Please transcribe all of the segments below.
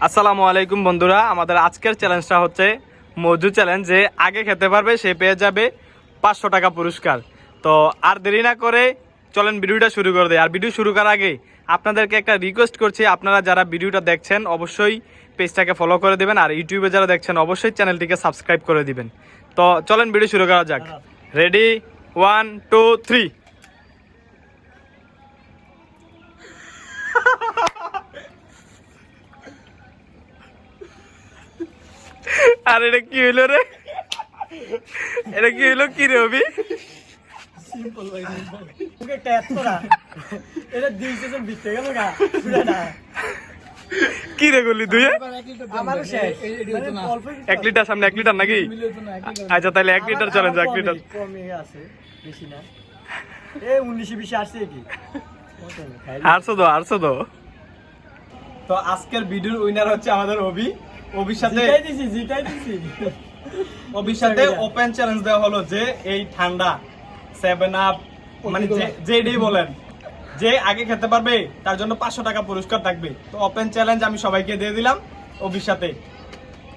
আসসালামু আলাইকুম বন্ধুরা, আমাদের আজকের চ্যালেঞ্জটা হচ্ছে মধু চ্যালেঞ্জ। যে আগে খেতে পারবে সে পেয়ে যাবে 500 টাকা পুরস্কার। তো আর দেরি না করে চলেন ভিডিওটা শুরু করে দেয়। আর ভিডিও শুরু করার আগে আপনাদেরকে একটা রিকোয়েস্ট করছি, আপনারা যারা ভিডিওটা দেখছেন অবশ্যই পেজটাকে ফলো করে দিবেন, আর ইউটিউবে যারা দেখছেন অবশ্যই চ্যানেলটিকে সাবস্ক্রাইব করে দিবেন। তো চলেন ভিডিও শুরু করা যাক। রেডি, 1 2 3। আর এটা কি হইলো রে? এটা কি হইলো? কি রে অভি? সিম্পল ভাই, সিম্পল ওকে ট্যাপ করা এটা দিয়েছে যে বিতে গেল গা পুরাটা। কি রে গলি তুই? আমারও শেষ মানে অল্প 1 লিটার সামনে 1 লিটার নাকি? আচ্ছা তাহলে 1 লিটার চ্যালেঞ্জ, 1 লিটার কমই আছে, বেশি না। এ 19 20 আসছে কি আরছো তো। তো আজকের ভিডিওর উইনার হচ্ছে আমাদের অভি। অভির সাথে জিতাই দিছি অভির সাথে ওপেন চ্যালেঞ্জ দেওয়া হলো যে এই ঠান্ডা 7 আপ মানে যেটাই বলেন, যে আগে খেতে পারবে তার জন্য 500 টাকা পুরস্কার থাকবে। তো ওপেন চ্যালেঞ্জ আমি সবাইকে দিয়ে দিলাম। অভির সাথে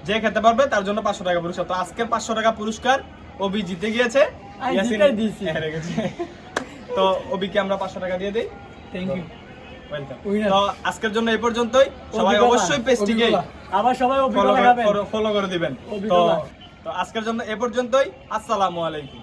যে খেতে পারবে তার জন্য 500 টাকা পুরস্কার। তো আজকের 500 টাকা পুরস্কার অভি জিতে গিয়েছে, জিতাই দিছি। হেরে গেছে। তো অভিকে আমরা 500 টাকা দিয়ে দেই। Thank you. ওয়েলকাম। তো আজকের জন্য এই পর্যন্তই। সবাই অবশ্যই পেজটিকে আবার সবাই অভিজ্ঞতা দেখাবেন, ফলো করে দিবেন। তো আজকের জন্য এই পর্যন্তই। আসসালামু আলাইকুম।